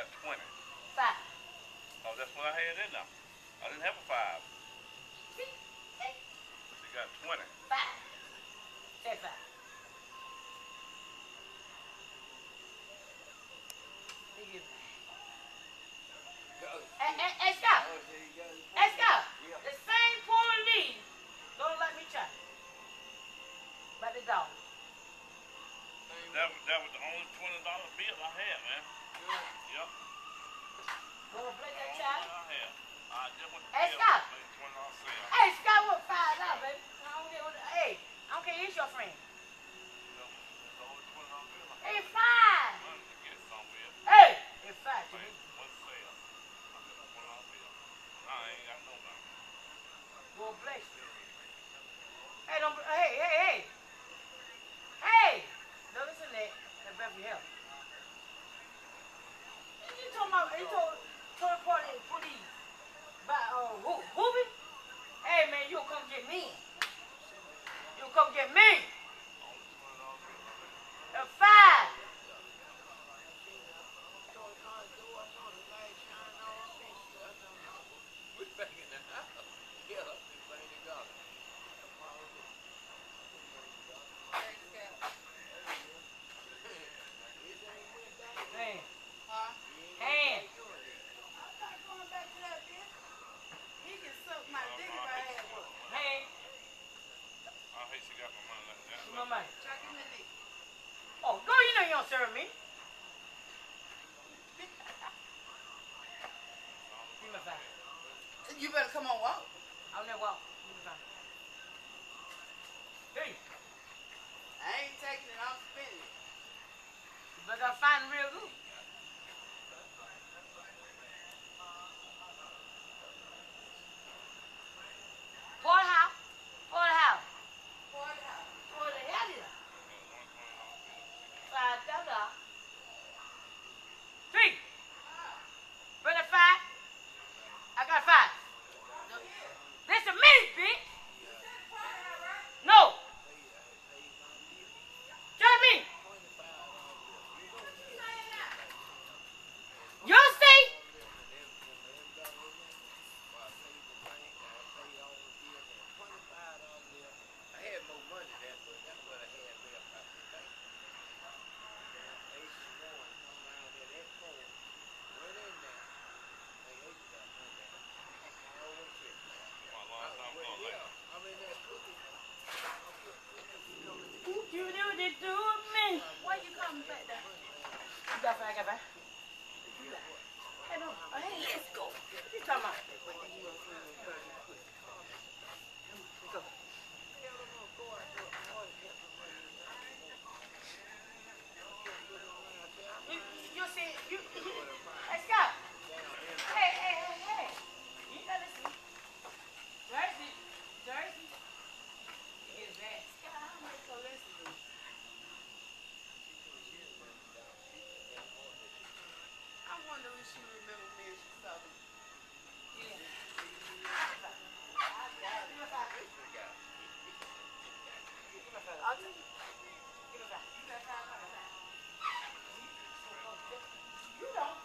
got 20. 5. Oh, that's what I had in there. I didn't have a 5. She got 20. 5. Say 5. Hey, Scott. Hey, Scott. The same police don't let me try. But the dog. That was the only $20 bill I had, man. Yep. Wanna play that child? I had. I just went to Hey, jail Scott. and made $20 sale. Hey, Scott, what $5, baby? Hey, I don't care. He's your friend. That's the only $20 bill I had. Hey, 5. Money to get somewhere. Hey, it's 5 to me. One sale. I got a $20 bill. I ain't got no money. Well, bless you. Hey, don't. Hey. Hey. Don't listen to that. That Beverly Hills. You talking about? He told the police about Ruby. Hey, man, you'll come get me. You'll come get me. The 5. Oh, no, you know you don't serve me. Give me 5. You better come on walk. I'll never walk. Give me 5. Hey. I ain't taking it, I'm spending it. But I find real good. Porterhouse. Porterhouse. Porterhouse. What the hell is that? $5. 3. Bring a 5. I got 5. This a me, bitch. No. Try me. You see? I had more money than that, but that's what I had left after the bank. You do this to me. Why you coming back there? You got 5, I got 5. Hey, no. Oh, hey, let's go. What you talking about? Go. You see, hey, Scott. Hey. You gotta listen. Jersey. Is that? Scott, how much so listen to? I wonder if she remember me if she saw me. Yeah. I'll take it. Give me 5. You got 5. You don't.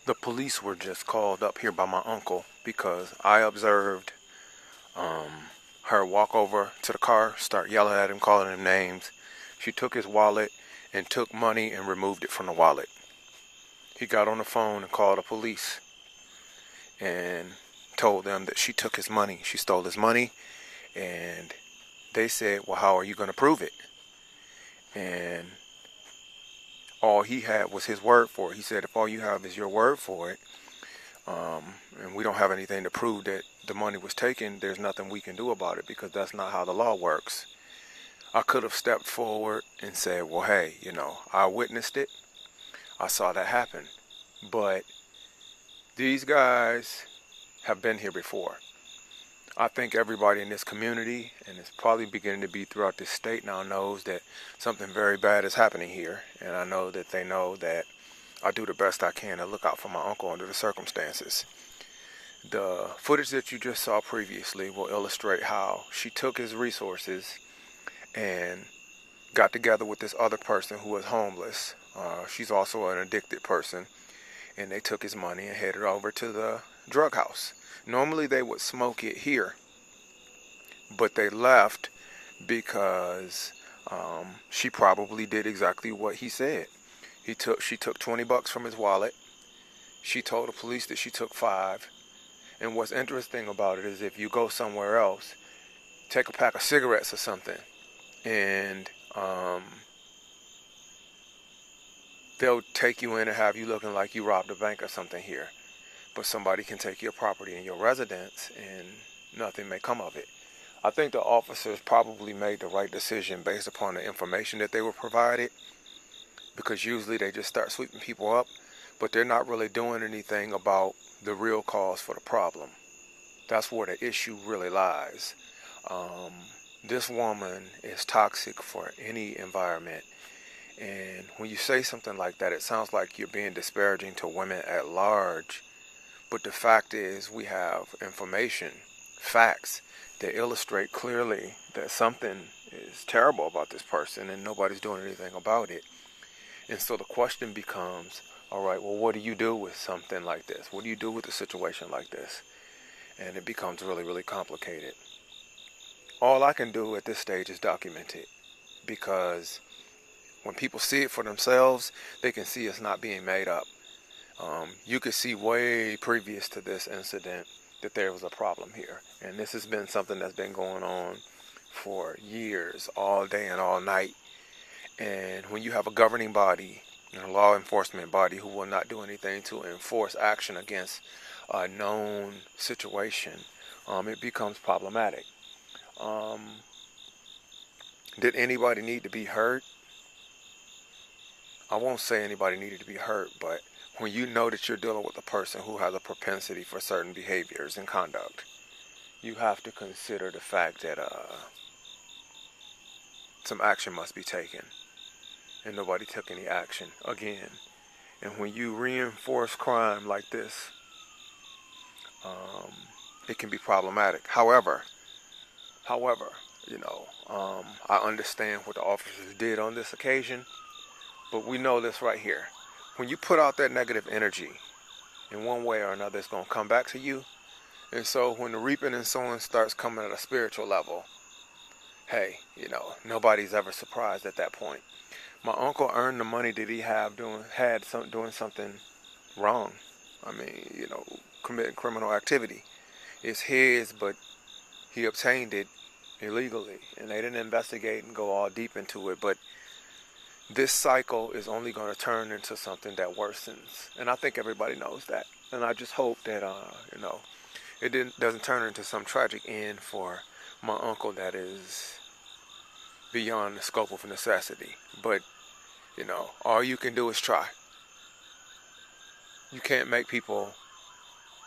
The police were just called up here by my uncle because I observed her walk over to the car, start yelling at him, calling him names. She took his wallet and took money and removed it from the wallet. He got on the phone and called the police and told them that she took his money. She stole his money, and they said, well, how are you going to prove it? And all he had was his word for it. He said, if all you have is your word for it, and we don't have anything to prove that the money was taken, there's nothing we can do about it because that's not how the law works. I could have stepped forward and said, well, hey, I witnessed it. I saw that happen. But these guys have been here before. I think everybody in this community, and it's probably beginning to be throughout this state now, knows that something very bad is happening here. And I know that they know that I do the best I can to look out for my uncle under the circumstances. The footage that you just saw previously will illustrate how she took his resources and got together with this other person who was homeless. She's also an addicted person. And they took his money and headed over to the drug house. Normally they would smoke it here, but they left because she probably did exactly what he said. She took $20 from his wallet. She told the police that she took 5. And what's interesting about it is if you go somewhere else, take a pack of cigarettes or something, and they'll take you in and have you looking like you robbed a bank or something here. But somebody can take your property and your residence and nothing may come of it. I think the officers probably made the right decision based upon the information that they were provided, because usually they just start sweeping people up, but they're not really doing anything about the real cause for the problem. That's where the issue really lies. This woman is toxic for any environment. And when you say something like that, it sounds like you're being disparaging to women at large. But the fact is, we have information, facts, that illustrate clearly that something is terrible about this person and nobody's doing anything about it. And so the question becomes, all right, well, what do you do with something like this? What do you do with a situation like this? And it becomes really, really complicated. All I can do at this stage is document it, because when people see it for themselves, they can see it's not being made up. You could see way previous to this incident that there was a problem here. And this has been something that's been going on for years, all day and all night. And when you have a governing body and a law enforcement body who will not do anything to enforce action against a known situation, it becomes problematic. Did anybody need to be hurt? I won't say anybody needed to be hurt, but when you know that you're dealing with a person who has a propensity for certain behaviors and conduct, you have to consider the fact that some action must be taken. And nobody took any action again. And when you reinforce crime like this, it can be problematic. However, I understand what the officers did on this occasion, but we know this right here. When you put out that negative energy, in one way or another, it's going to come back to you. And so when the reaping and sowing starts coming at a spiritual level, hey, nobody's ever surprised at that point. My uncle earned the money that he doing something wrong. I mean, committing criminal activity. It's his, but he obtained it illegally, and they didn't investigate and go all deep into it. But this cycle is only going to turn into something that worsens, and I think everybody knows that. And I just hope that it doesn't turn into some tragic end for my uncle that is beyond the scope of necessity. But all you can do is try. You can't make people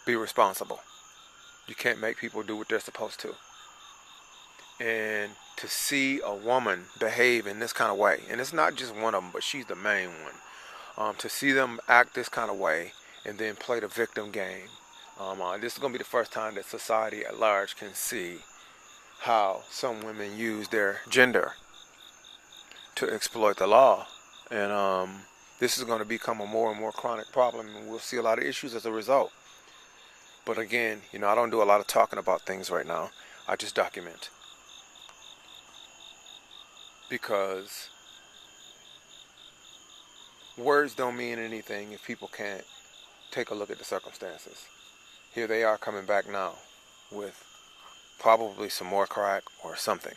be responsible. You can't make people do what they're supposed to. And to see a woman behave in this kind of way, and it's not just one of them, but she's the main one, to see them act this kind of way and then play the victim game, this is going to be the first time that society at large can see how some women use their gender to exploit the law. And this is going to become a more and more chronic problem, and we'll see a lot of issues as a result. But again, I don't do a lot of talking about things right now. I just document. Because words don't mean anything if people can't take a look at the circumstances. Here they are coming back now with probably some more crack or something.